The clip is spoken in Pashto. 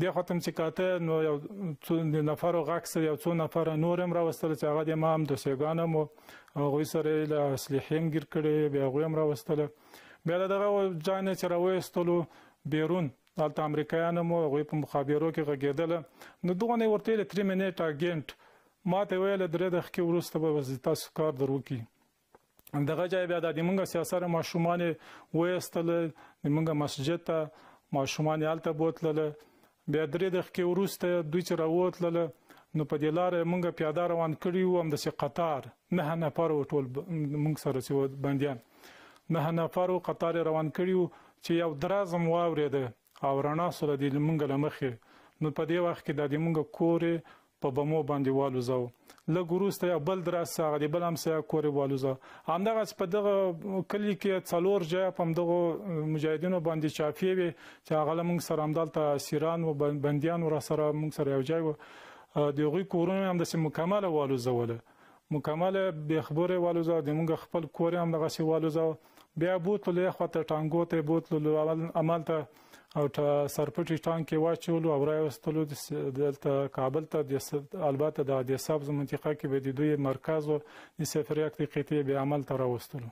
دې خوا ته هم چې کاته نو یو څو نفرو غږ سره یو څو نفره نور هم راوستل چې هغه د ما هم دوسیګان هم وو هغوی سره یې له اصلحې هم ګیر کړې بیا هغوی هم راوستله بیا د دغه ځای نه چې راویستلو بیرون هلته امریکایان هم وو هغوی په مخابرو کې غږېدله نو دغه نه یې ورته ویل 3 منټ اګینټ ما ته ویل 3 دقیقې وروسته به تاسو کار در وکړي دغه ځای بیا د موږ سیاسره ماشومان ویستله د موږ مسجد ته ماشومان هلته بوتلله بیا 3 دقیقې وروسته دوی چې راوتلله نو په دې لاره موږ پیاده روان کړي وو همداسې قطار 9 نفر وو ټول موږ سره چې بندیان 9 نفر وو قطار روان کړي وو چې یو دراز هم واورېده او رڼا سره د موږ له مخې نو په دې وخت کې د موږ کور په بمو باندې والوزاو لږ وروسته یو بل دراز هغه د بل همسایه کور والوزاو همدغسې په دغه کلي کې 4 ځایه په همدغو مجاهدینو باندې چافې وې چې هغه له موږ سره همدلته اسیران و بندیان و راسره موږ سره یو ځای وو د هغوی کورونه همداسې مکمله والوزوله مکمله بېخبره والوزاو د موږ خپل کور یې همدغسې والوزاو بیا بوتلو یې خواته ټانګو ته یې بوتلو همالته او سرپټي ټانک کې واچولو او راوستلو دلته کابل ته البته د ادیسابز منطقه کې به د دوی مرکز او د 0 دقیقې به عمل ته راوستلو